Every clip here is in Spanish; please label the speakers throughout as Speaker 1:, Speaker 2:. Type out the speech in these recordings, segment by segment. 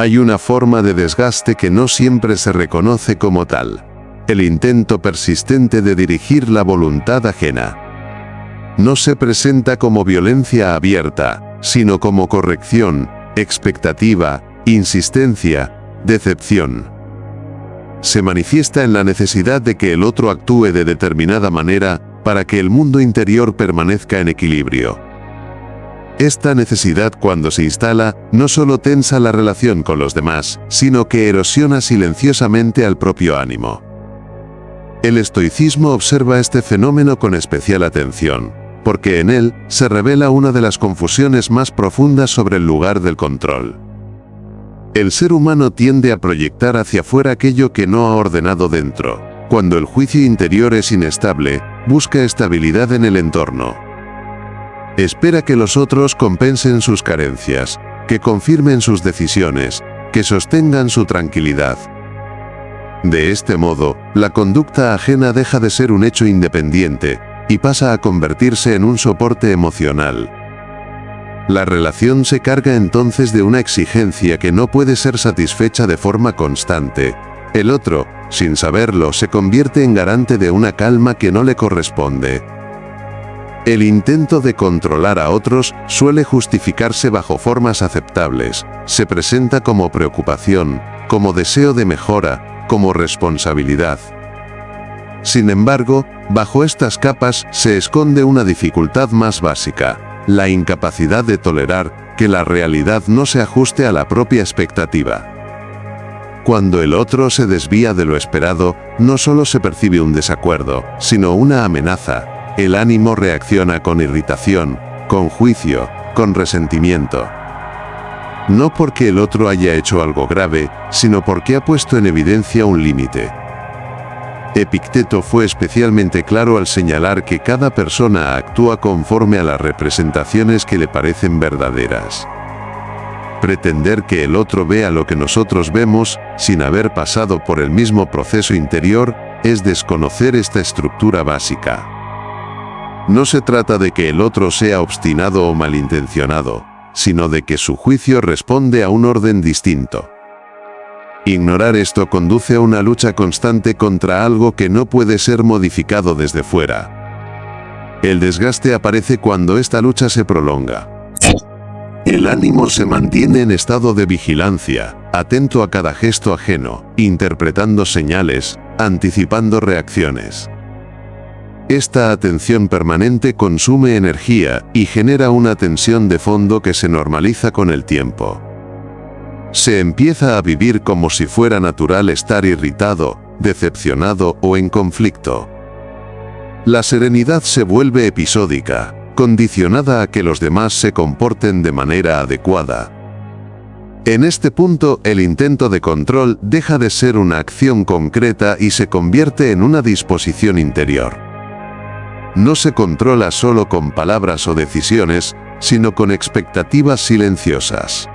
Speaker 1: Hay una forma de desgaste que no siempre se reconoce como tal: el intento persistente de dirigir la voluntad ajena. No se presenta como violencia abierta, sino como corrección, expectativa, insistencia, decepción. Se manifiesta en la necesidad de que el otro actúe de determinada manera para que el mundo interior permanezca en equilibrio. Esta necesidad, cuando se instala, no solo tensa la relación con los demás, sino que erosiona silenciosamente al propio ánimo. El estoicismo observa este fenómeno con especial atención, porque en él se revela una de las confusiones más profundas sobre el lugar del control. El ser humano tiende a proyectar hacia afuera aquello que no ha ordenado dentro. Cuando el juicio interior es inestable, busca estabilidad en el entorno. Espera que los otros compensen sus carencias, que confirmen sus decisiones, que sostengan su tranquilidad. De este modo, la conducta ajena deja de ser un hecho independiente y pasa a convertirse en un soporte emocional. La relación se carga entonces de una exigencia que no puede ser satisfecha de forma constante. El otro, sin saberlo, se convierte en garante de una calma que no le corresponde. El intento de controlar a otros suele justificarse bajo formas aceptables. Se presenta como preocupación, como deseo de mejora, como responsabilidad. Sin embargo, bajo estas capas se esconde una dificultad más básica: la incapacidad de tolerar que la realidad no se ajuste a la propia expectativa. Cuando el otro se desvía de lo esperado, no solo se percibe un desacuerdo, sino una amenaza. El ánimo reacciona con irritación, con juicio, con resentimiento. No porque el otro haya hecho algo grave, sino porque ha puesto en evidencia un límite. Epicteto fue especialmente claro al señalar que cada persona actúa conforme a las representaciones que le parecen verdaderas. Pretender que el otro vea lo que nosotros vemos, sin haber pasado por el mismo proceso interior, es desconocer esta estructura básica. No se trata de que el otro sea obstinado o malintencionado, sino de que su juicio responde a un orden distinto. Ignorar esto conduce a una lucha constante contra algo que no puede ser modificado desde fuera. El desgaste aparece cuando esta lucha se prolonga. El ánimo se mantiene en estado de vigilancia, atento a cada gesto ajeno, interpretando señales, anticipando reacciones. Esta atención permanente consume energía y genera una tensión de fondo que se normaliza con el tiempo. Se empieza a vivir como si fuera natural estar irritado, decepcionado o en conflicto. La serenidad se vuelve episódica, condicionada a que los demás se comporten de manera adecuada. En este punto, el intento de control deja de ser una acción concreta y se convierte en una disposición interior. No se controla solo con palabras o decisiones, sino con expectativas silenciosas.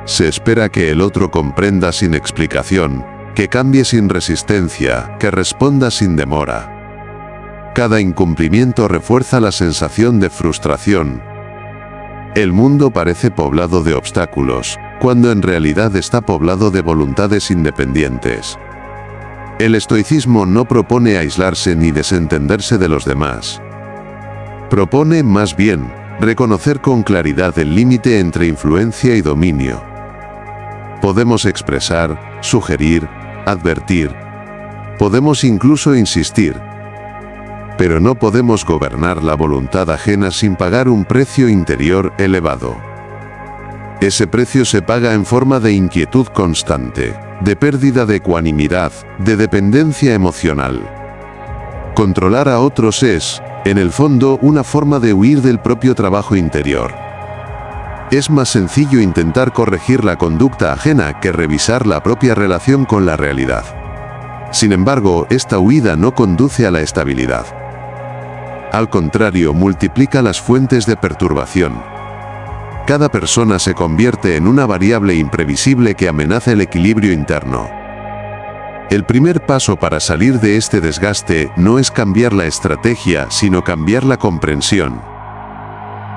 Speaker 1: Se espera que el otro comprenda sin explicación, que cambie sin resistencia, que responda sin demora. Cada incumplimiento refuerza la sensación de frustración. El mundo parece poblado de obstáculos, cuando en realidad está poblado de voluntades independientes. El estoicismo no propone aislarse ni desentenderse de los demás. Propone, más bien, reconocer con claridad el límite entre influencia y dominio. Podemos expresar, sugerir, advertir. Podemos incluso insistir. Pero no podemos gobernar la voluntad ajena sin pagar un precio interior elevado. Ese precio se paga en forma de inquietud constante, de pérdida de ecuanimidad, de dependencia emocional. Controlar a otros es, en el fondo, una forma de huir del propio trabajo interior. Es más sencillo intentar corregir la conducta ajena que revisar la propia relación con la realidad. Sin embargo, esta huida no conduce a la estabilidad. Al contrario, multiplica las fuentes de perturbación. Cada persona se convierte en una variable imprevisible que amenaza el equilibrio interno. El primer paso para salir de este desgaste no es cambiar la estrategia, sino cambiar la comprensión.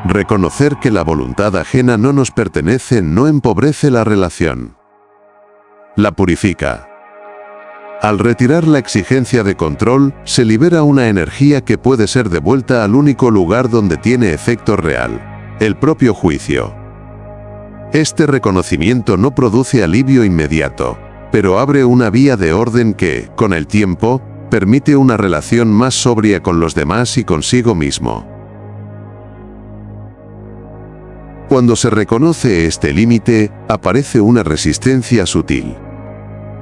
Speaker 1: Reconocer que la voluntad ajena no nos pertenece no empobrece la relación. La purifica. Al retirar la exigencia de control, se libera una energía que puede ser devuelta al único lugar donde tiene efecto real, el propio juicio. Este reconocimiento no produce alivio inmediato, pero abre una vía de orden que, con el tiempo, permite una relación más sobria con los demás y consigo mismo. Cuando se reconoce este límite, aparece una resistencia sutil.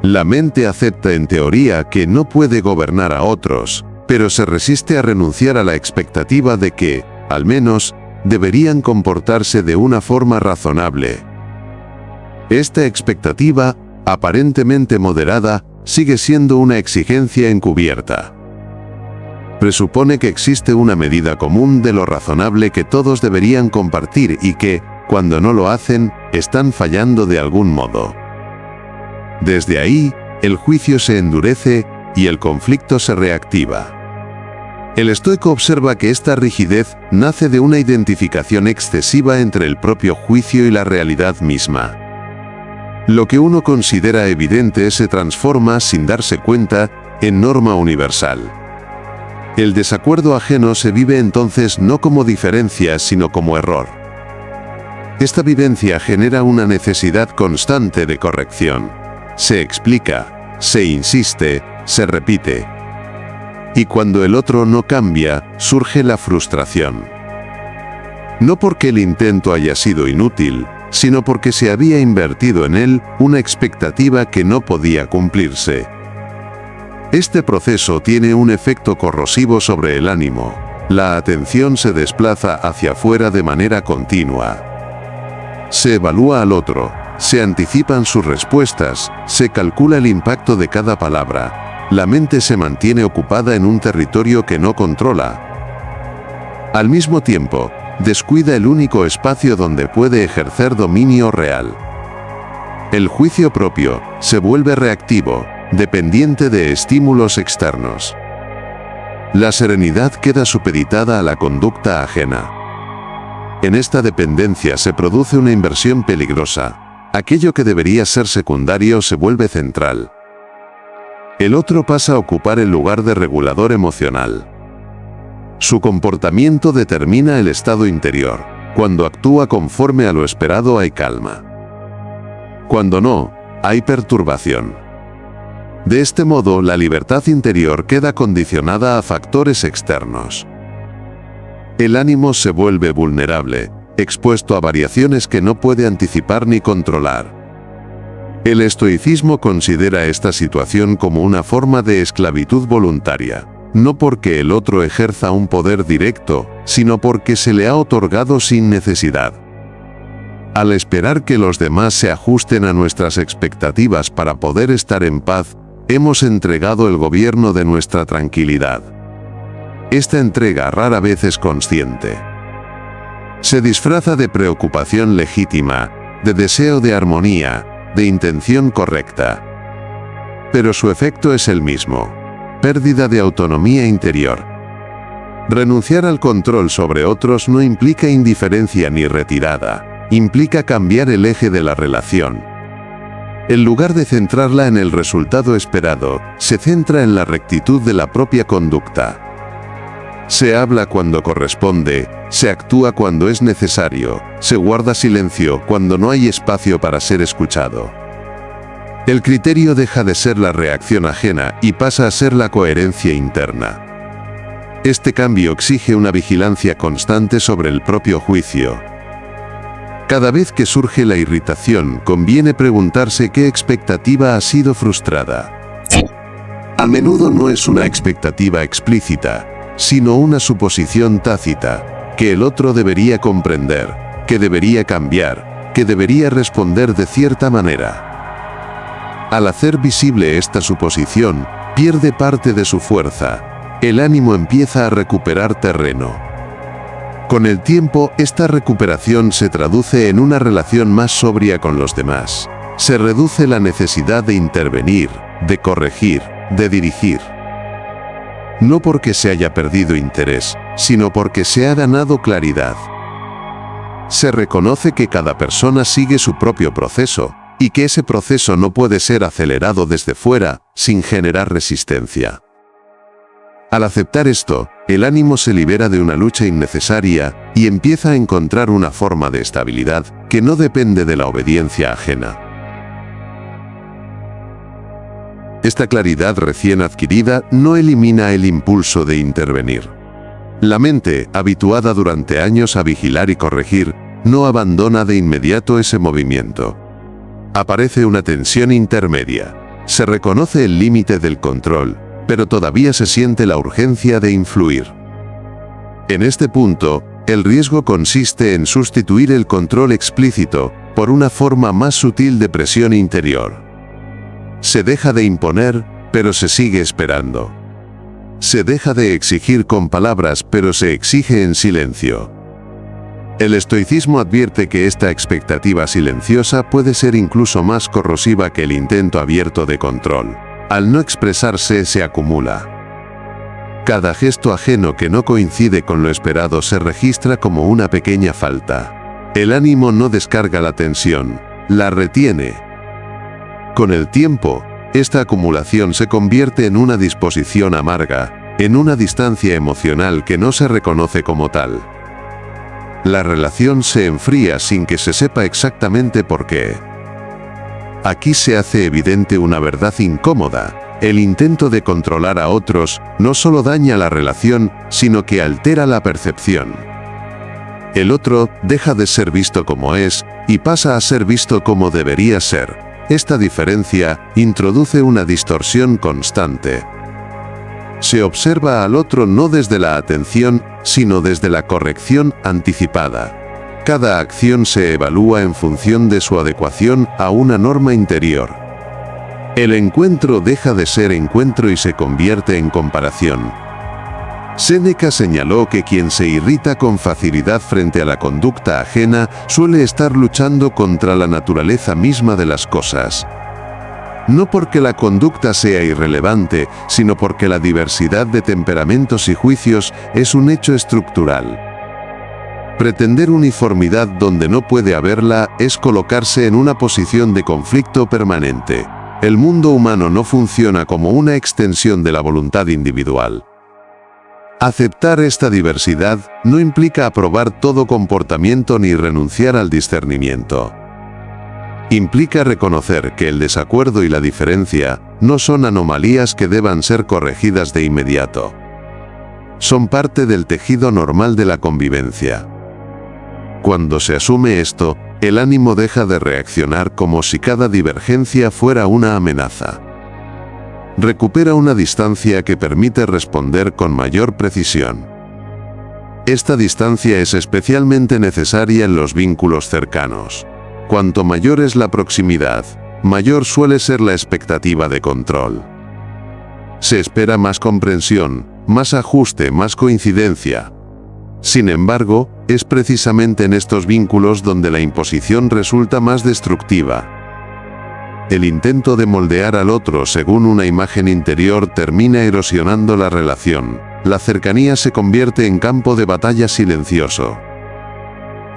Speaker 1: La mente acepta en teoría que no puede gobernar a otros, pero se resiste a renunciar a la expectativa de que, al menos, deberían comportarse de una forma razonable. Esta expectativa, aparentemente moderada, sigue siendo una exigencia encubierta. Presupone que existe una medida común de lo razonable que todos deberían compartir y que, cuando no lo hacen, están fallando de algún modo. Desde ahí, el juicio se endurece y el conflicto se reactiva. El estoico observa que esta rigidez nace de una identificación excesiva entre el propio juicio y la realidad misma. Lo que uno considera evidente se transforma, sin darse cuenta, en norma universal. El desacuerdo ajeno se vive entonces no como diferencia, sino como error. Esta vivencia genera una necesidad constante de corrección. Se explica, se insiste, se repite. Y cuando el otro no cambia, surge la frustración. No porque el intento haya sido inútil, sino porque se había invertido en él una expectativa que no podía cumplirse. Este proceso tiene un efecto corrosivo sobre el ánimo. La atención se desplaza hacia afuera de manera continua. Se evalúa al otro, se anticipan sus respuestas, se calcula el impacto de cada palabra. La mente se mantiene ocupada en un territorio que no controla. Al mismo tiempo, descuida el único espacio donde puede ejercer dominio real. El juicio propio se vuelve reactivo, dependiente de estímulos externos. La serenidad queda supeditada a la conducta ajena. En esta dependencia se produce una inversión peligrosa. Aquello que debería ser secundario se vuelve central. El otro pasa a ocupar el lugar de regulador emocional. Su comportamiento determina el estado interior. Cuando actúa conforme a lo esperado hay calma. Cuando no, hay perturbación. De este modo, la libertad interior queda condicionada a factores externos. El ánimo se vuelve vulnerable, expuesto a variaciones que no puede anticipar ni controlar. El estoicismo considera esta situación como una forma de esclavitud voluntaria, no porque el otro ejerza un poder directo, sino porque se le ha otorgado sin necesidad. Al esperar que los demás se ajusten a nuestras expectativas para poder estar en paz, hemos entregado el gobierno de nuestra tranquilidad. Esta entrega rara vez es consciente. Se disfraza de preocupación legítima, de deseo de armonía, de intención correcta. Pero su efecto es el mismo: pérdida de autonomía interior. Renunciar al control sobre otros no implica indiferencia ni retirada, implica cambiar el eje de la relación. En lugar de centrarla en el resultado esperado, se centra en la rectitud de la propia conducta. Se habla cuando corresponde, se actúa cuando es necesario, se guarda silencio cuando no hay espacio para ser escuchado. El criterio deja de ser la reacción ajena y pasa a ser la coherencia interna. Este cambio exige una vigilancia constante sobre el propio juicio. Cada vez que surge la irritación, conviene preguntarse qué expectativa ha sido frustrada. A menudo no es una expectativa explícita, sino una suposición tácita, que el otro debería comprender, que debería cambiar, que debería responder de cierta manera. Al hacer visible esta suposición, pierde parte de su fuerza. El ánimo empieza a recuperar terreno. Con el tiempo, esta recuperación se traduce en una relación más sobria con los demás. Se reduce la necesidad de intervenir, de corregir, de dirigir. No porque se haya perdido interés, sino porque se ha ganado claridad. Se reconoce que cada persona sigue su propio proceso, y que ese proceso no puede ser acelerado desde fuera, sin generar resistencia. Al aceptar esto, el ánimo se libera de una lucha innecesaria y empieza a encontrar una forma de estabilidad que no depende de la obediencia ajena. Esta claridad recién adquirida no elimina el impulso de intervenir. La mente, habituada durante años a vigilar y corregir, no abandona de inmediato ese movimiento. Aparece una tensión intermedia. Se reconoce el límite del control, pero todavía se siente la urgencia de influir. En este punto, el riesgo consiste en sustituir el control explícito por una forma más sutil de presión interior. Se deja de imponer, pero se sigue esperando. Se deja de exigir con palabras, pero se exige en silencio. El estoicismo advierte que esta expectativa silenciosa puede ser incluso más corrosiva que el intento abierto de control. Al no expresarse, se acumula. Cada gesto ajeno que no coincide con lo esperado se registra como una pequeña falta. El ánimo no descarga la tensión, la retiene. Con el tiempo, esta acumulación se convierte en una disposición amarga, en una distancia emocional que no se reconoce como tal. La relación se enfría sin que se sepa exactamente por qué. Aquí se hace evidente una verdad incómoda. El intento de controlar a otros no solo daña la relación, sino que altera la percepción. El otro deja de ser visto como es y pasa a ser visto como debería ser. Esta diferencia introduce una distorsión constante. Se observa al otro no desde la atención, sino desde la corrección anticipada. Cada acción se evalúa en función de su adecuación a una norma interior. El encuentro deja de ser encuentro y se convierte en comparación. Séneca señaló que quien se irrita con facilidad frente a la conducta ajena suele estar luchando contra la naturaleza misma de las cosas. No porque la conducta sea irrelevante, sino porque la diversidad de temperamentos y juicios es un hecho estructural. Pretender uniformidad donde no puede haberla es colocarse en una posición de conflicto permanente. El mundo humano no funciona como una extensión de la voluntad individual. Aceptar esta diversidad no implica aprobar todo comportamiento ni renunciar al discernimiento. Implica reconocer que el desacuerdo y la diferencia no son anomalías que deban ser corregidas de inmediato. Son parte del tejido normal de la convivencia. Cuando se asume esto, el ánimo deja de reaccionar como si cada divergencia fuera una amenaza. Recupera una distancia que permite responder con mayor precisión. Esta distancia es especialmente necesaria en los vínculos cercanos. Cuanto mayor es la proximidad, mayor suele ser la expectativa de control. Se espera más comprensión, más ajuste, más coincidencia. Sin embargo, es precisamente en estos vínculos donde la imposición resulta más destructiva. El intento de moldear al otro según una imagen interior termina erosionando la relación. La cercanía se convierte en campo de batalla silencioso.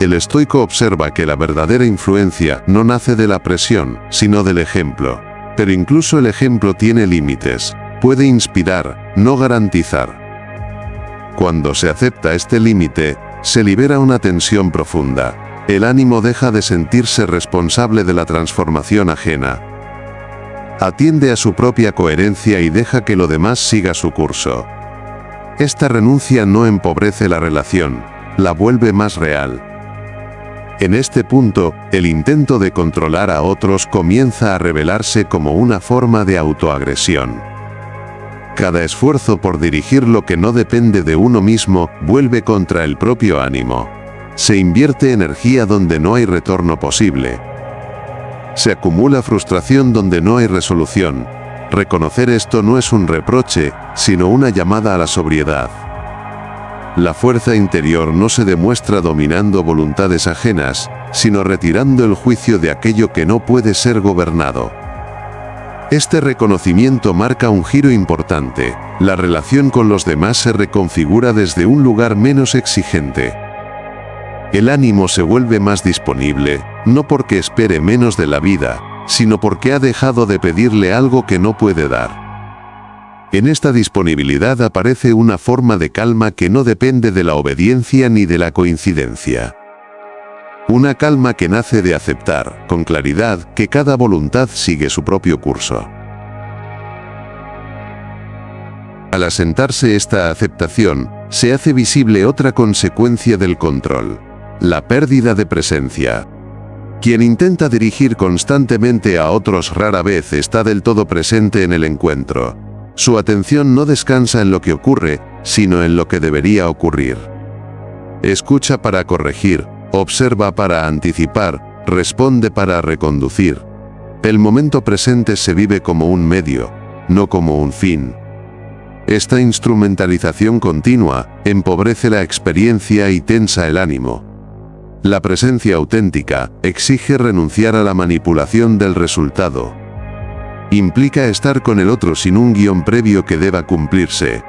Speaker 1: El estoico observa que la verdadera influencia no nace de la presión, sino del ejemplo. Pero incluso el ejemplo tiene límites. Puede inspirar, no garantizar. Cuando se acepta este límite, se libera una tensión profunda. El ánimo deja de sentirse responsable de la transformación ajena. Atiende a su propia coherencia y deja que lo demás siga su curso. Esta renuncia no empobrece la relación, la vuelve más real. En este punto, el intento de controlar a otros comienza a revelarse como una forma de autoagresión. Cada esfuerzo por dirigir lo que no depende de uno mismo vuelve contra el propio ánimo. Se invierte energía donde no hay retorno posible. Se acumula frustración donde no hay resolución. Reconocer esto no es un reproche, sino una llamada a la sobriedad. La fuerza interior no se demuestra dominando voluntades ajenas, sino retirando el juicio de aquello que no puede ser gobernado. Este reconocimiento marca un giro importante. La relación con los demás se reconfigura desde un lugar menos exigente. El ánimo se vuelve más disponible, no porque espere menos de la vida, sino porque ha dejado de pedirle algo que no puede dar. En esta disponibilidad aparece una forma de calma que no depende de la obediencia ni de la coincidencia. Una calma que nace de aceptar, con claridad, que cada voluntad sigue su propio curso. Al asentarse esta aceptación, se hace visible otra consecuencia del control: la pérdida de presencia. Quien intenta dirigir constantemente a otros rara vez está del todo presente en el encuentro. Su atención no descansa en lo que ocurre, sino en lo que debería ocurrir. Escucha para corregir, observa para anticipar, responde para reconducir. El momento presente se vive como un medio, no como un fin. Esta instrumentalización continua empobrece la experiencia y tensa el ánimo. La presencia auténtica exige renunciar a la manipulación del resultado. Implica estar con el otro sin un guión previo que deba cumplirse.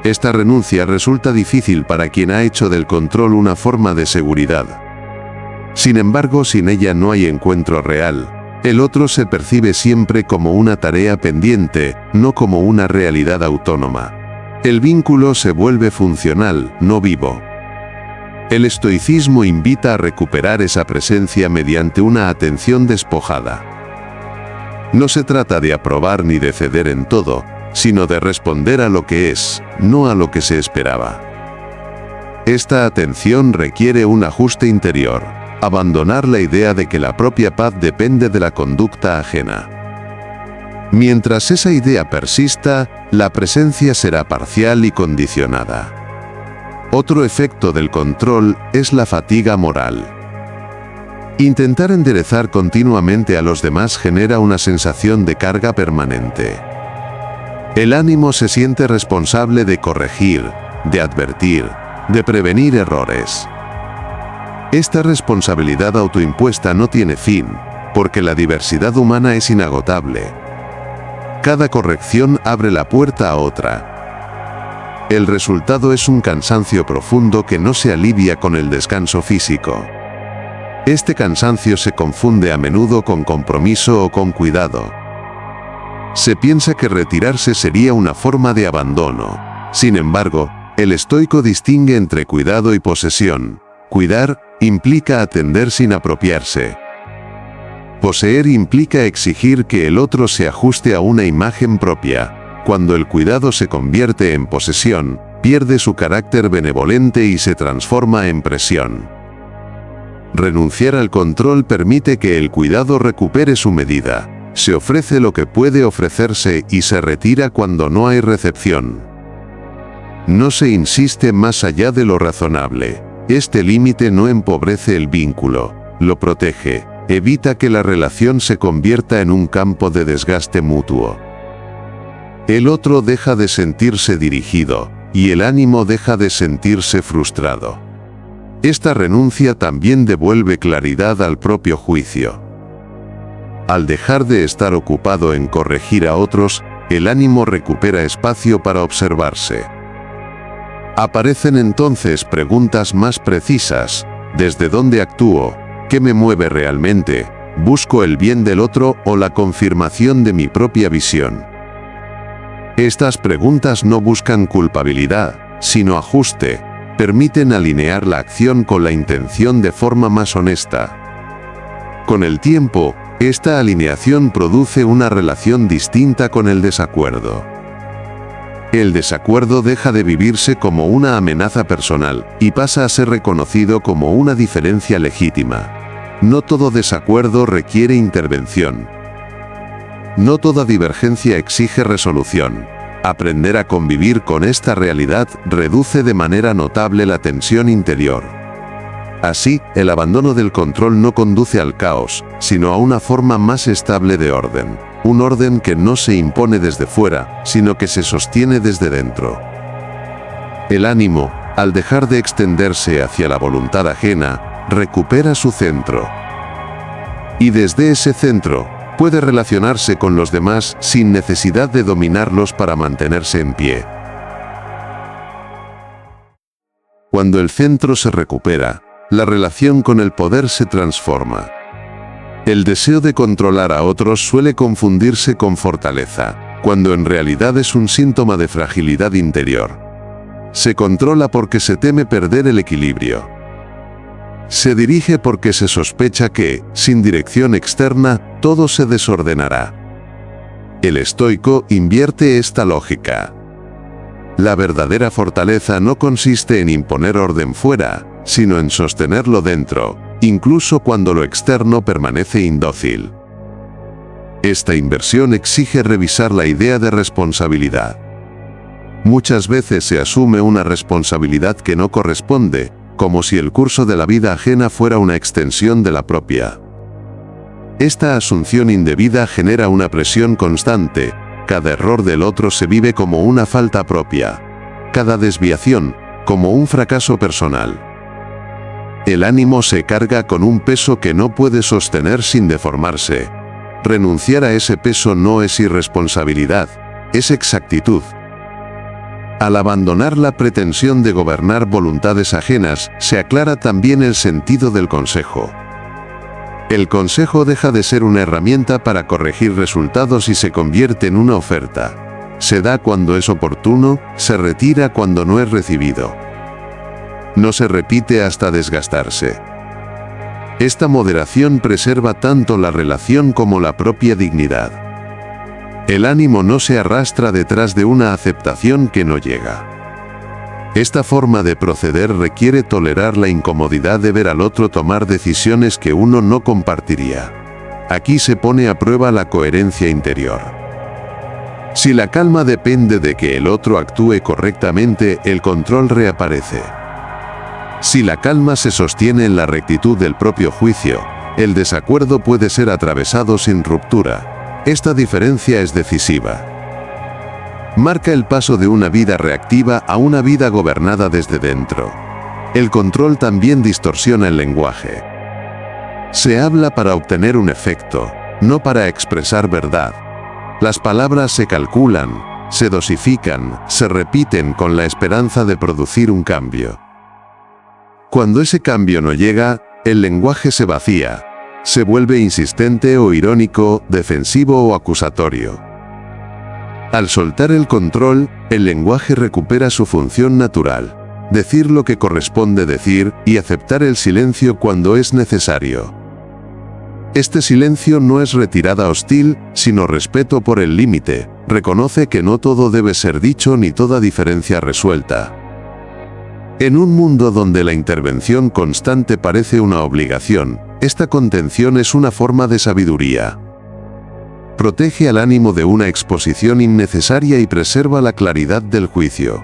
Speaker 1: Esta renuncia resulta difícil para quien ha hecho del control una forma de seguridad. Sin embargo, sin ella no hay encuentro real. El otro se percibe siempre como una tarea pendiente, no como una realidad autónoma. El vínculo se vuelve funcional, no vivo. El estoicismo invita a recuperar esa presencia mediante una atención despojada. No se trata de aprobar ni de ceder en todo, sino de responder a lo que es, no a lo que se esperaba. Esta atención requiere un ajuste interior, abandonar la idea de que la propia paz depende de la conducta ajena. Mientras esa idea persista, la presencia será parcial y condicionada. Otro efecto del control es la fatiga moral. Intentar enderezar continuamente a los demás genera una sensación de carga permanente. El ánimo se siente responsable de corregir, de advertir, de prevenir errores. Esta responsabilidad autoimpuesta no tiene fin, porque la diversidad humana es inagotable. Cada corrección abre la puerta a otra. El resultado es un cansancio profundo que no se alivia con el descanso físico. Este cansancio se confunde a menudo con compromiso o con cuidado. Se piensa que retirarse sería una forma de abandono. Sin embargo, el estoico distingue entre cuidado y posesión. Cuidar implica atender sin apropiarse. Poseer implica exigir que el otro se ajuste a una imagen propia. Cuando el cuidado se convierte en posesión, pierde su carácter benevolente y se transforma en presión. Renunciar al control permite que el cuidado recupere su medida. Se ofrece lo que puede ofrecerse y se retira cuando no hay recepción. No se insiste más allá de lo razonable. Este límite no empobrece el vínculo, lo protege, evita que la relación se convierta en un campo de desgaste mutuo. El otro deja de sentirse dirigido, y el ánimo deja de sentirse frustrado. Esta renuncia también devuelve claridad al propio juicio. Al dejar de estar ocupado en corregir a otros, el ánimo recupera espacio para observarse. Aparecen entonces preguntas más precisas: ¿desde dónde actúo? ¿Qué me mueve realmente? ¿Busco el bien del otro o la confirmación de mi propia visión? Estas preguntas no buscan culpabilidad, sino ajuste. Permiten alinear la acción con la intención de forma más honesta. Con el tiempo, esta alineación produce una relación distinta con el desacuerdo. El desacuerdo deja de vivirse como una amenaza personal y pasa a ser reconocido como una diferencia legítima. No todo desacuerdo requiere intervención. No toda divergencia exige resolución. Aprender a convivir con esta realidad reduce de manera notable la tensión interior. Así, el abandono del control no conduce al caos, sino a una forma más estable de orden. Un orden que no se impone desde fuera, sino que se sostiene desde dentro. El ánimo, al dejar de extenderse hacia la voluntad ajena, recupera su centro. Y desde ese centro, puede relacionarse con los demás sin necesidad de dominarlos para mantenerse en pie. Cuando el centro se recupera, la relación con el poder se transforma. El deseo de controlar a otros suele confundirse con fortaleza, cuando en realidad es un síntoma de fragilidad interior. Se controla porque se teme perder el equilibrio. Se dirige porque se sospecha que, sin dirección externa, todo se desordenará. El estoico invierte esta lógica. La verdadera fortaleza no consiste en imponer orden fuera, sino en sostenerlo dentro, incluso cuando lo externo permanece indócil. Esta inversión exige revisar la idea de responsabilidad. Muchas veces se asume una responsabilidad que no corresponde, como si el curso de la vida ajena fuera una extensión de la propia. Esta asunción indebida genera una presión constante, cada error del otro se vive como una falta propia, cada desviación, como un fracaso personal. El ánimo se carga con un peso que no puede sostener sin deformarse. Renunciar a ese peso no es irresponsabilidad, es exactitud. Al abandonar la pretensión de gobernar voluntades ajenas, se aclara también el sentido del consejo. El consejo deja de ser una herramienta para corregir resultados y se convierte en una oferta. Se da cuando es oportuno, se retira cuando no es recibido. No se repite hasta desgastarse. Esta moderación preserva tanto la relación como la propia dignidad. El ánimo no se arrastra detrás de una aceptación que no llega. Esta forma de proceder requiere tolerar la incomodidad de ver al otro tomar decisiones que uno no compartiría. Aquí se pone a prueba la coherencia interior. Si la calma depende de que el otro actúe correctamente, el control reaparece. Si la calma se sostiene en la rectitud del propio juicio, el desacuerdo puede ser atravesado sin ruptura. Esta diferencia es decisiva. Marca el paso de una vida reactiva a una vida gobernada desde dentro. El control también distorsiona el lenguaje. Se habla para obtener un efecto, no para expresar verdad. Las palabras se calculan, se dosifican, se repiten con la esperanza de producir un cambio. Cuando ese cambio no llega, el lenguaje se vacía. Se vuelve insistente o irónico, defensivo o acusatorio. Al soltar el control, el lenguaje recupera su función natural, decir lo que corresponde decir y aceptar el silencio cuando es necesario. Este silencio no es retirada hostil, sino respeto por el límite, reconoce que no todo debe ser dicho ni toda diferencia resuelta. En un mundo donde la intervención constante parece una obligación, esta contención es una forma de sabiduría. Protege al ánimo de una exposición innecesaria y preserva la claridad del juicio.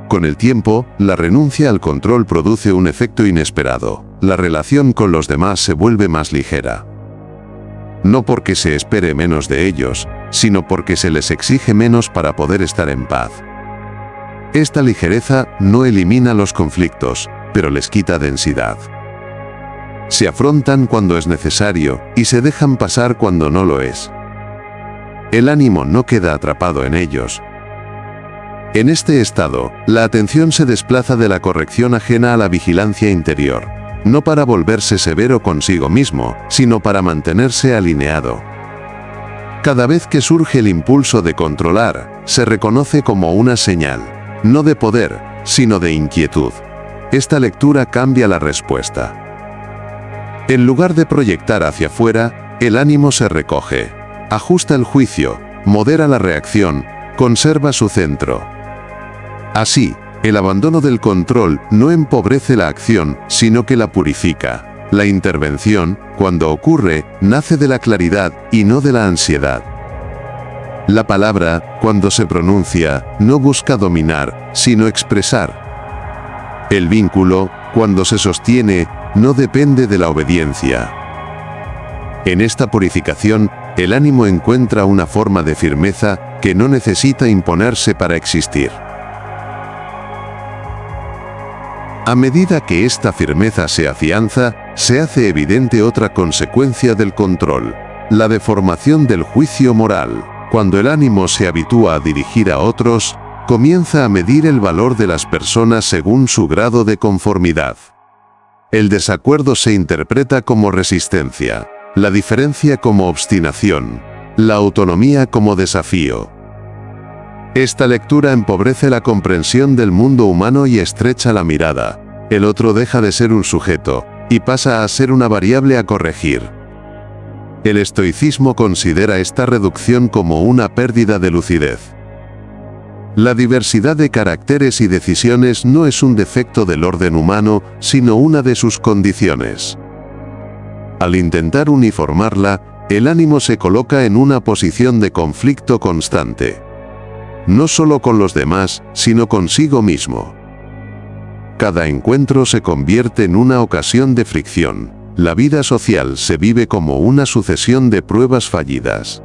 Speaker 1: Con el tiempo, la renuncia al control produce un efecto inesperado. La relación con los demás se vuelve más ligera. No porque se espere menos de ellos, sino porque se les exige menos para poder estar en paz. Esta ligereza no elimina los conflictos, pero les quita densidad. Se afrontan cuando es necesario y se dejan pasar cuando no lo es. El ánimo no queda atrapado en ellos. En este estado, la atención se desplaza de la corrección ajena a la vigilancia interior, no para volverse severo consigo mismo, sino para mantenerse alineado. Cada vez que surge el impulso de controlar, se reconoce como una señal, no de poder, sino de inquietud. Esta lectura cambia la respuesta. En lugar de proyectar hacia afuera, el ánimo se recoge, ajusta el juicio, modera la reacción, conserva su centro. Así, el abandono del control no empobrece la acción, sino que la purifica. La intervención, cuando ocurre, nace de la claridad y no de la ansiedad. La palabra, cuando se pronuncia, no busca dominar, sino expresar. El vínculo, cuando se sostiene, no depende de la obediencia. En esta purificación, el ánimo encuentra una forma de firmeza que no necesita imponerse para existir. A medida que esta firmeza se afianza, se hace evidente otra consecuencia del control, la deformación del juicio moral. Cuando el ánimo se habitúa a dirigir a otros, comienza a medir el valor de las personas según su grado de conformidad. El desacuerdo se interpreta como resistencia, la diferencia como obstinación, la autonomía como desafío. Esta lectura empobrece la comprensión del mundo humano y estrecha la mirada. El otro deja de ser un sujeto, y pasa a ser una variable a corregir. El estoicismo considera esta reducción como una pérdida de lucidez. La diversidad de caracteres y decisiones no es un defecto del orden humano, sino una de sus condiciones. Al intentar uniformarla, el ánimo se coloca en una posición de conflicto constante. No solo con los demás, sino consigo mismo. Cada encuentro se convierte en una ocasión de fricción. La vida social se vive como una sucesión de pruebas fallidas.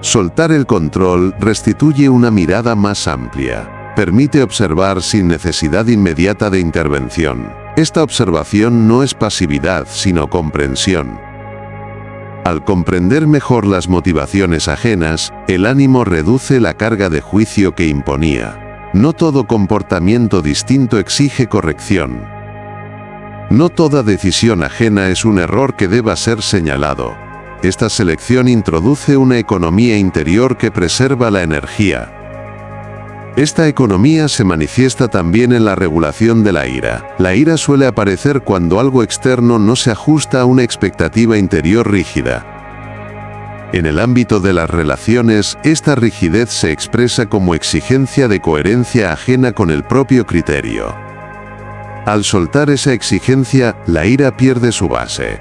Speaker 1: Soltar el control restituye una mirada más amplia. Permite observar sin necesidad inmediata de intervención. Esta observación no es pasividad, sino comprensión. Al comprender mejor las motivaciones ajenas, el ánimo reduce la carga de juicio que imponía. No todo comportamiento distinto exige corrección. No toda decisión ajena es un error que deba ser señalado. Esta selección introduce una economía interior que preserva la energía. Esta economía se manifiesta también en la regulación de la ira. La ira suele aparecer cuando algo externo no se ajusta a una expectativa interior rígida. En el ámbito de las relaciones, esta rigidez se expresa como exigencia de coherencia ajena con el propio criterio. Al soltar esa exigencia, la ira pierde su base.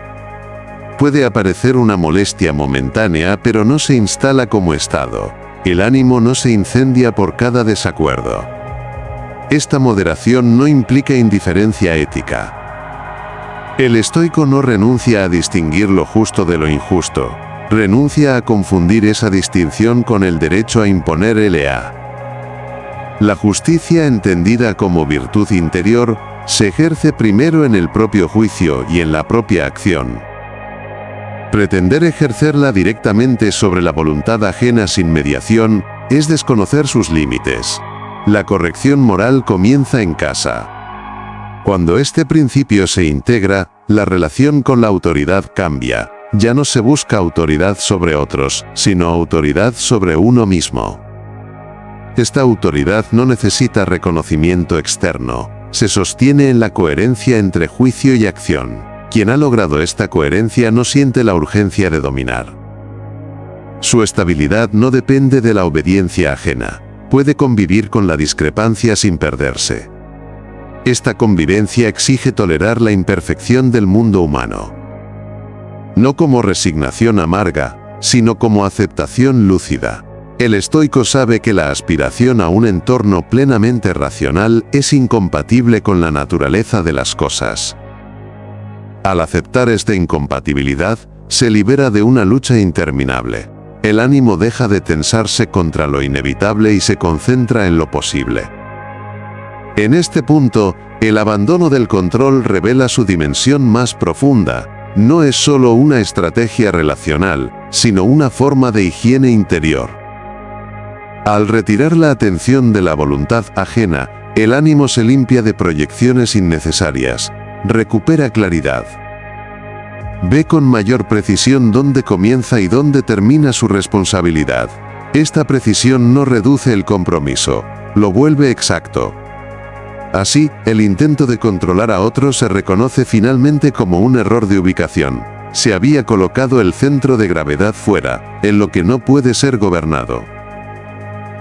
Speaker 1: Puede aparecer una molestia momentánea, pero no se instala como estado. El ánimo no se incendia por cada desacuerdo. Esta moderación no implica indiferencia ética. El estoico no renuncia a distinguir lo justo de lo injusto. Renuncia a confundir esa distinción con el derecho a imponer la justicia entendida como virtud interior, se ejerce primero en el propio juicio y en la propia acción. Pretender ejercerla directamente sobre la voluntad ajena sin mediación es desconocer sus límites. La corrección moral comienza en casa. Cuando este principio se integra, la relación con la autoridad cambia. Ya no se busca autoridad sobre otros, sino autoridad sobre uno mismo. Esta autoridad no necesita reconocimiento externo. Se sostiene en la coherencia entre juicio y acción. Quien ha logrado esta coherencia no siente la urgencia de dominar. Su estabilidad no depende de la obediencia ajena. Puede convivir con la discrepancia sin perderse. Esta convivencia exige tolerar la imperfección del mundo humano. No como resignación amarga, sino como aceptación lúcida. El estoico sabe que la aspiración a un entorno plenamente racional es incompatible con la naturaleza de las cosas. Al aceptar esta incompatibilidad, se libera de una lucha interminable. El ánimo deja de tensarse contra lo inevitable y se concentra en lo posible. En este punto, el abandono del control revela su dimensión más profunda. No es solo una estrategia relacional, sino una forma de higiene interior. Al retirar la atención de la voluntad ajena, el ánimo se limpia de proyecciones innecesarias. Recupera claridad. Ve con mayor precisión dónde comienza y dónde termina su responsabilidad. Esta precisión no reduce el compromiso, lo vuelve exacto. Así, el intento de controlar a otros se reconoce finalmente como un error de ubicación. Se había colocado el centro de gravedad fuera, en lo que no puede ser gobernado.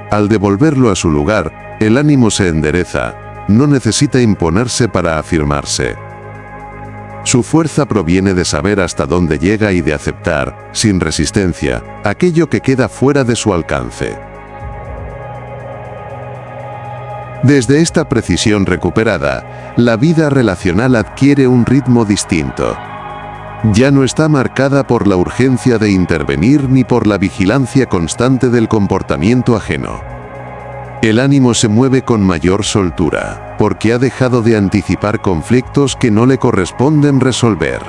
Speaker 1: Al devolverlo a su lugar, el ánimo se endereza, no necesita imponerse para afirmarse. Su fuerza proviene de saber hasta dónde llega y de aceptar, sin resistencia, aquello que queda fuera de su alcance. Desde esta precisión recuperada, la vida relacional adquiere un ritmo distinto. Ya no está marcada por la urgencia de intervenir ni por la vigilancia constante del comportamiento ajeno. El ánimo se mueve con mayor soltura, porque ha dejado de anticipar conflictos que no le corresponden resolver.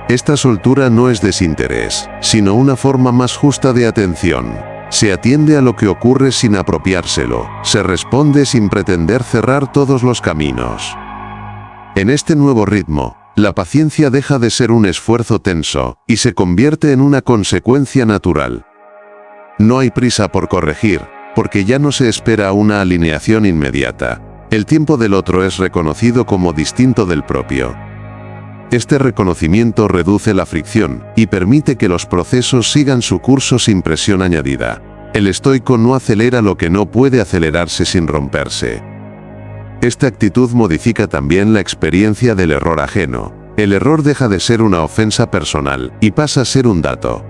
Speaker 1: Esta soltura no es desinterés, sino una forma más justa de atención. Se atiende a lo que ocurre sin apropiárselo, se responde sin pretender cerrar todos los caminos. En este nuevo ritmo, la paciencia deja de ser un esfuerzo tenso y se convierte en una consecuencia natural. No hay prisa por corregir, porque ya no se espera una alineación inmediata. El tiempo del otro es reconocido como distinto del propio. Este reconocimiento reduce la fricción y permite que los procesos sigan su curso sin presión añadida. El estoico no acelera lo que no puede acelerarse sin romperse. Esta actitud modifica también la experiencia del error ajeno. El error deja de ser una ofensa personal y pasa a ser un dato.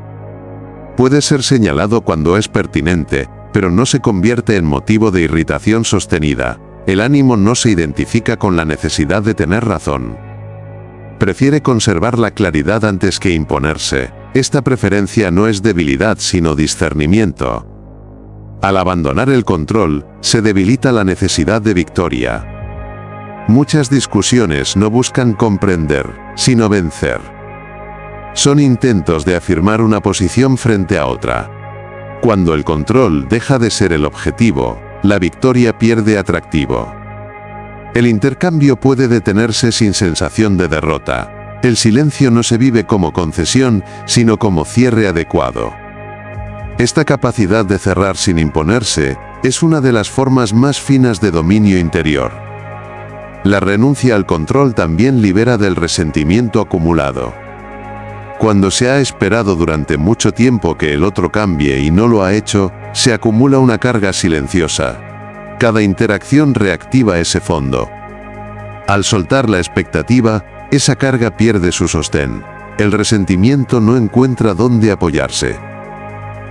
Speaker 1: Puede ser señalado cuando es pertinente, pero no se convierte en motivo de irritación sostenida. El ánimo no se identifica con la necesidad de tener razón. Prefiere conservar la claridad antes que imponerse. Esta preferencia no es debilidad sino discernimiento. Al abandonar el control, se debilita la necesidad de victoria. Muchas discusiones no buscan comprender, sino vencer. Son intentos de afirmar una posición frente a otra. Cuando el control deja de ser el objetivo, la victoria pierde atractivo. El intercambio puede detenerse sin sensación de derrota. El silencio no se vive como concesión, sino como cierre adecuado. Esta capacidad de cerrar sin imponerse es una de las formas más finas de dominio interior. La renuncia al control también libera del resentimiento acumulado. Cuando se ha esperado durante mucho tiempo que el otro cambie y no lo ha hecho, se acumula una carga silenciosa. Cada interacción reactiva ese fondo. Al soltar la expectativa, esa carga pierde su sostén. El resentimiento no encuentra dónde apoyarse.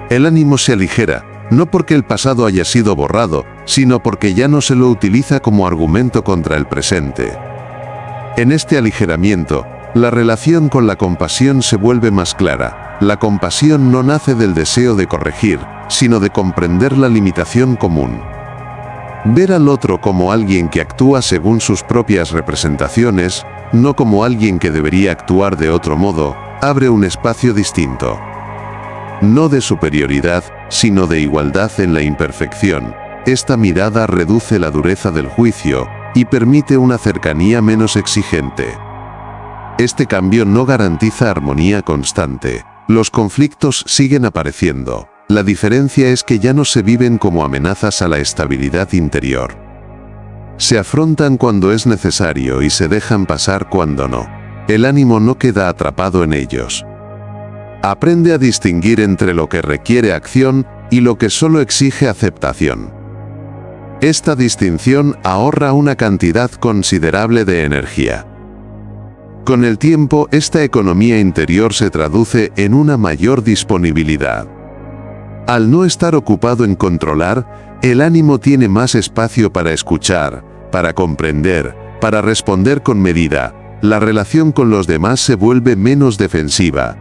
Speaker 1: El ánimo se aligera, no porque el pasado haya sido borrado, sino porque ya no se lo utiliza como argumento contra el presente. En este aligeramiento, la relación con la compasión se vuelve más clara. La compasión no nace del deseo de corregir, sino de comprender la limitación común. Ver al otro como alguien que actúa según sus propias representaciones, no como alguien que debería actuar de otro modo, abre un espacio distinto. No de superioridad, sino de igualdad en la imperfección. Esta mirada reduce la dureza del juicio y permite una cercanía menos exigente. Este cambio no garantiza armonía constante. Los conflictos siguen apareciendo. La diferencia es que ya no se viven como amenazas a la estabilidad interior. Se afrontan cuando es necesario y se dejan pasar cuando no. El ánimo no queda atrapado en ellos. Aprende a distinguir entre lo que requiere acción y lo que solo exige aceptación. Esta distinción ahorra una cantidad considerable de energía. Con el tiempo, esta economía interior se traduce en una mayor disponibilidad. Al no estar ocupado en controlar, el ánimo tiene más espacio para escuchar, para comprender, para responder con medida. La relación con los demás se vuelve menos defensiva.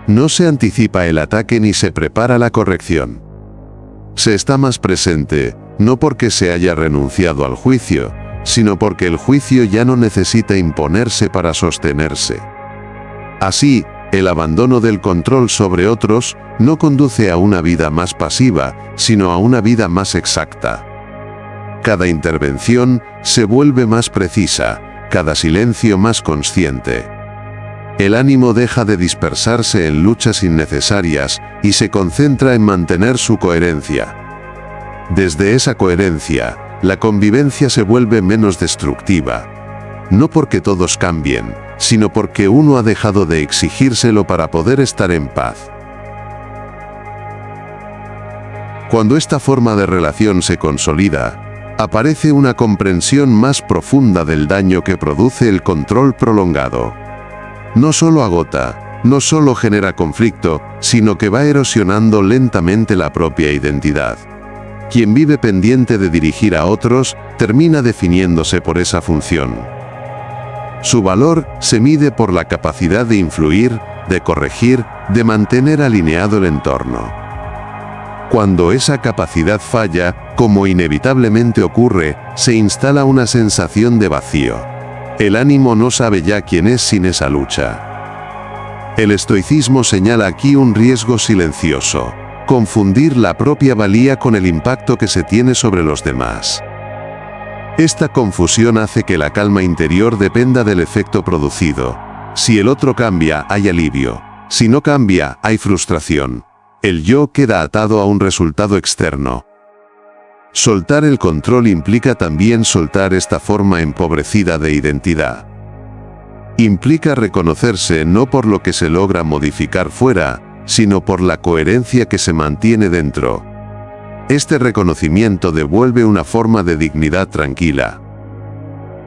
Speaker 1: No se anticipa el ataque ni se prepara la corrección. Se está más presente, no porque se haya renunciado al juicio, sino porque el juicio ya no necesita imponerse para sostenerse. Así, el abandono del control sobre otros no conduce a una vida más pasiva, sino a una vida más exacta. Cada intervención se vuelve más precisa, cada silencio más consciente. El ánimo deja de dispersarse en luchas innecesarias y se concentra en mantener su coherencia. Desde esa coherencia, la convivencia se vuelve menos destructiva. No porque todos cambien, sino porque uno ha dejado de exigírselo para poder estar en paz. Cuando esta forma de relación se consolida, aparece una comprensión más profunda del daño que produce el control prolongado. No solo agota, no solo genera conflicto, sino que va erosionando lentamente la propia identidad. Quien vive pendiente de dirigir a otros, termina definiéndose por esa función. Su valor se mide por la capacidad de influir, de corregir, de mantener alineado el entorno. Cuando esa capacidad falla, como inevitablemente ocurre, se instala una sensación de vacío. El ánimo no sabe ya quién es sin esa lucha. El estoicismo señala aquí un riesgo silencioso: confundir la propia valía con el impacto que se tiene sobre los demás. Esta confusión hace que la calma interior dependa del efecto producido. Si el otro cambia, hay alivio. Si no cambia, hay frustración. El yo queda atado a un resultado externo. Soltar el control implica también soltar esta forma empobrecida de identidad. Implica reconocerse no por lo que se logra modificar fuera, sino por la coherencia que se mantiene dentro. Este reconocimiento devuelve una forma de dignidad tranquila.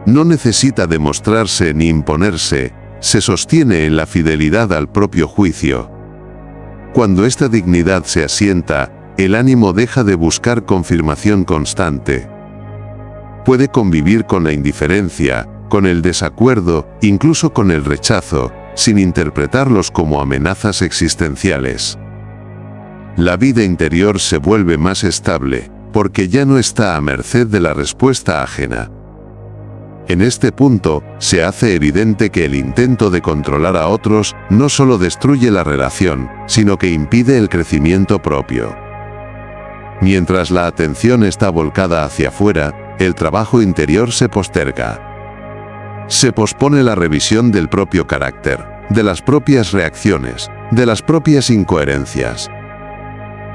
Speaker 1: No necesita demostrarse ni imponerse, se sostiene en la fidelidad al propio juicio. Cuando esta dignidad se asienta, el ánimo deja de buscar confirmación constante. Puede convivir con la indiferencia, con el desacuerdo, incluso con el rechazo, sin interpretarlos como amenazas existenciales. La vida interior se vuelve más estable, porque ya no está a merced de la respuesta ajena. En este punto, se hace evidente que el intento de controlar a otros no solo destruye la relación, sino que impide el crecimiento propio. Mientras la atención está volcada hacia afuera, el trabajo interior se posterga. Se pospone la revisión del propio carácter, de las propias reacciones, de las propias incoherencias.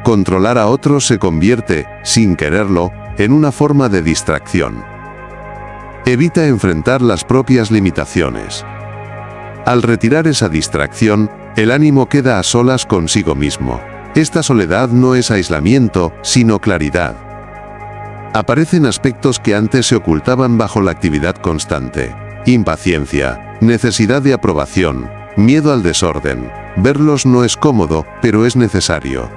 Speaker 1: Controlar a otros se convierte, sin quererlo, en una forma de distracción. Evita enfrentar las propias limitaciones. Al retirar esa distracción, el ánimo queda a solas consigo mismo. Esta soledad no es aislamiento, sino claridad. Aparecen aspectos que antes se ocultaban bajo la actividad constante. Impaciencia, necesidad de aprobación, miedo al desorden. Verlos no es cómodo, pero es necesario.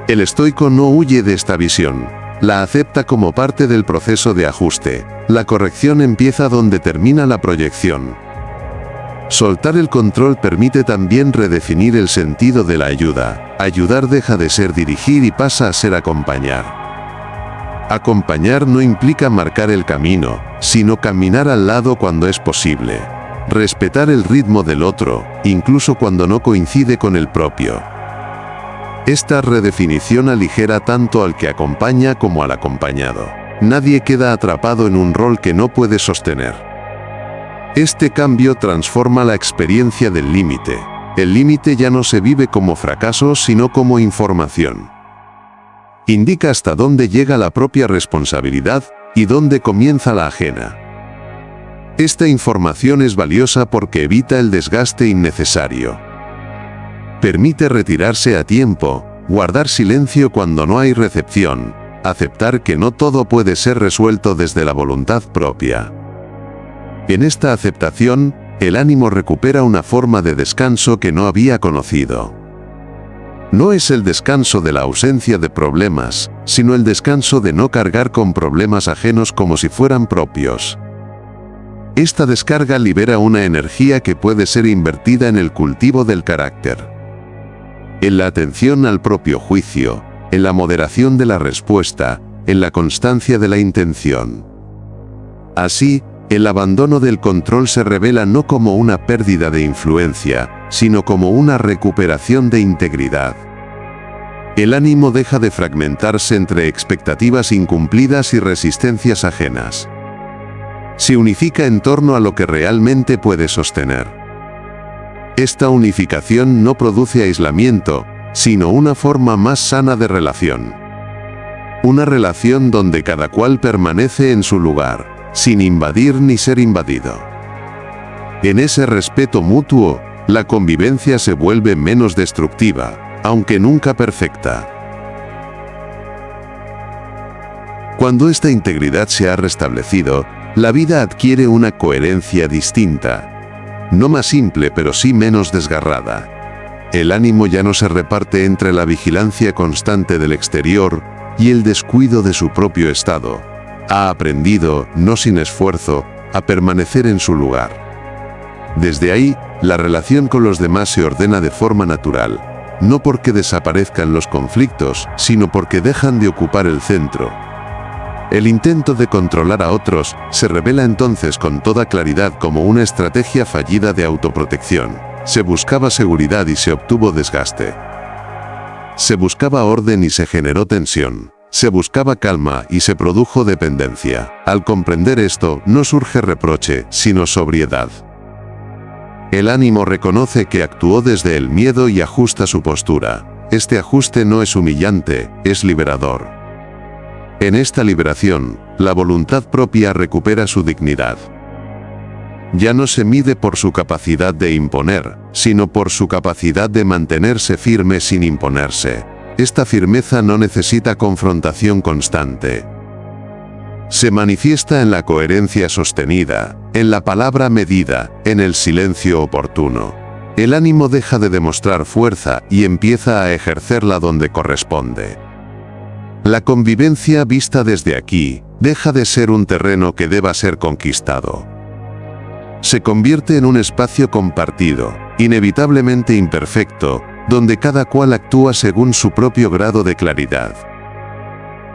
Speaker 1: El estoico no huye de esta visión. La acepta como parte del proceso de ajuste. La corrección empieza donde termina la proyección. Soltar el control permite también redefinir el sentido de la ayuda. Ayudar deja de ser dirigir y pasa a ser acompañar. Acompañar no implica marcar el camino, sino caminar al lado cuando es posible. Respetar el ritmo del otro, incluso cuando no coincide con el propio. Esta redefinición aligera tanto al que acompaña como al acompañado. Nadie queda atrapado en un rol que no puede sostener. Este cambio transforma la experiencia del límite. El límite ya no se vive como fracaso, sino como información. Indica hasta dónde llega la propia responsabilidad y dónde comienza la ajena. Esta información es valiosa porque evita el desgaste innecesario. Permite retirarse a tiempo, guardar silencio cuando no hay recepción, aceptar que no todo puede ser resuelto desde la voluntad propia. En esta aceptación, el ánimo recupera una forma de descanso que no había conocido. No es el descanso de la ausencia de problemas, sino el descanso de no cargar con problemas ajenos como si fueran propios. Esta descarga libera una energía que puede ser invertida en el cultivo del carácter. En la atención al propio juicio, en la moderación de la respuesta, en la constancia de la intención. Así, el abandono del control se revela no como una pérdida de influencia, sino como una recuperación de integridad. El ánimo deja de fragmentarse entre expectativas incumplidas y resistencias ajenas. Se unifica en torno a lo que realmente puede sostener. Esta unificación no produce aislamiento, sino una forma más sana de relación. Una relación donde cada cual permanece en su lugar, sin invadir ni ser invadido. En ese respeto mutuo, la convivencia se vuelve menos destructiva, aunque nunca perfecta. Cuando esta integridad se ha restablecido, la vida adquiere una coherencia distinta. No más simple, pero sí menos desgarrada. El ánimo ya no se reparte entre la vigilancia constante del exterior y el descuido de su propio estado. Ha aprendido, no sin esfuerzo, a permanecer en su lugar. Desde ahí, la relación con los demás se ordena de forma natural, no porque desaparezcan los conflictos, sino porque dejan de ocupar el centro. El intento de controlar a otros se revela entonces con toda claridad como una estrategia fallida de autoprotección. Se buscaba seguridad y se obtuvo desgaste. Se buscaba orden y se generó tensión. Se buscaba calma y se produjo dependencia. Al comprender esto, no surge reproche, sino sobriedad. El ánimo reconoce que actuó desde el miedo y ajusta su postura. Este ajuste no es humillante, es liberador. En esta liberación, la voluntad propia recupera su dignidad. Ya no se mide por su capacidad de imponer, sino por su capacidad de mantenerse firme sin imponerse. Esta firmeza no necesita confrontación constante. Se manifiesta en la coherencia sostenida, en la palabra medida, en el silencio oportuno. El ánimo deja de demostrar fuerza y empieza a ejercerla donde corresponde. La convivencia vista desde aquí, deja de ser un terreno que deba ser conquistado. Se convierte en un espacio compartido, inevitablemente imperfecto, donde cada cual actúa según su propio grado de claridad.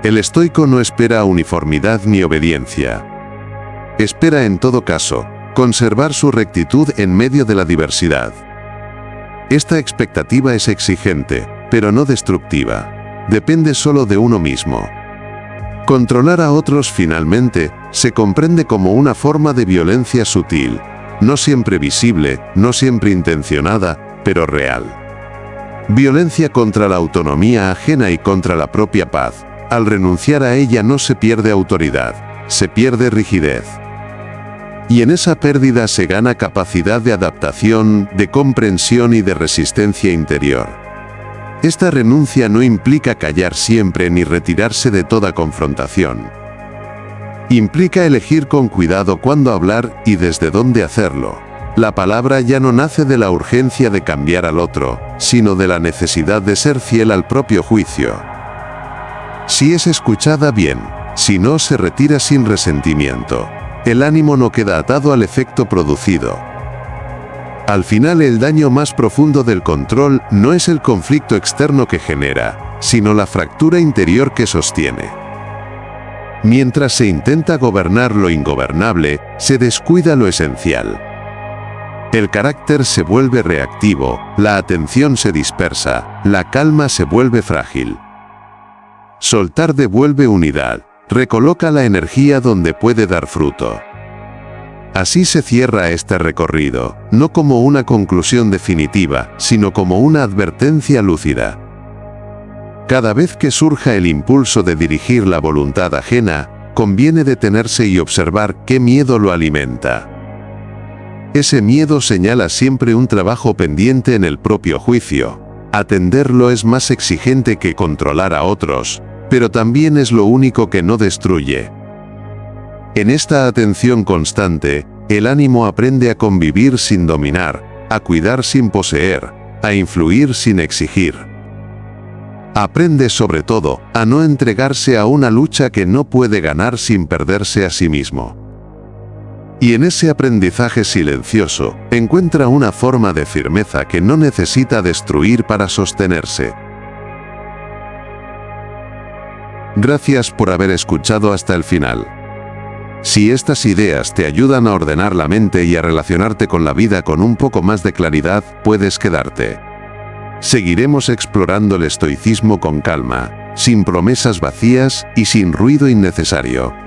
Speaker 1: El estoico no espera uniformidad ni obediencia. Espera en todo caso, conservar su rectitud en medio de la diversidad. Esta expectativa es exigente, pero no destructiva. Depende solo de uno mismo. Controlar a otros finalmente, se comprende como una forma de violencia sutil, no siempre visible, no siempre intencionada, pero real. Violencia contra la autonomía ajena y contra la propia paz. Al renunciar a ella no se pierde autoridad, se pierde rigidez. Y en esa pérdida se gana capacidad de adaptación, de comprensión y de resistencia interior. Esta renuncia no implica callar siempre ni retirarse de toda confrontación. Implica elegir con cuidado cuándo hablar y desde dónde hacerlo. La palabra ya no nace de la urgencia de cambiar al otro, sino de la necesidad de ser fiel al propio juicio. Si es escuchada bien, si no se retira sin resentimiento. El ánimo no queda atado al efecto producido. Al final el daño más profundo del control no es el conflicto externo que genera, sino la fractura interior que sostiene. Mientras se intenta gobernar lo ingobernable, se descuida lo esencial. El carácter se vuelve reactivo, la atención se dispersa, la calma se vuelve frágil. Soltar devuelve unidad, recoloca la energía donde puede dar fruto. Así se cierra este recorrido, no como una conclusión definitiva, sino como una advertencia lúcida. Cada vez que surja el impulso de dirigir la voluntad ajena, conviene detenerse y observar qué miedo lo alimenta. Ese miedo señala siempre un trabajo pendiente en el propio juicio. Atenderlo es más exigente que controlar a otros, pero también es lo único que no destruye. En esta atención constante, el ánimo aprende a convivir sin dominar, a cuidar sin poseer, a influir sin exigir. Aprende sobre todo a no entregarse a una lucha que no puede ganar sin perderse a sí mismo. Y en ese aprendizaje silencioso, encuentra una forma de firmeza que no necesita destruir para sostenerse. Gracias por haber escuchado hasta el final. Si estas ideas te ayudan a ordenar la mente y a relacionarte con la vida con un poco más de claridad, puedes quedarte. Seguiremos explorando el estoicismo con calma, sin promesas vacías y sin ruido innecesario.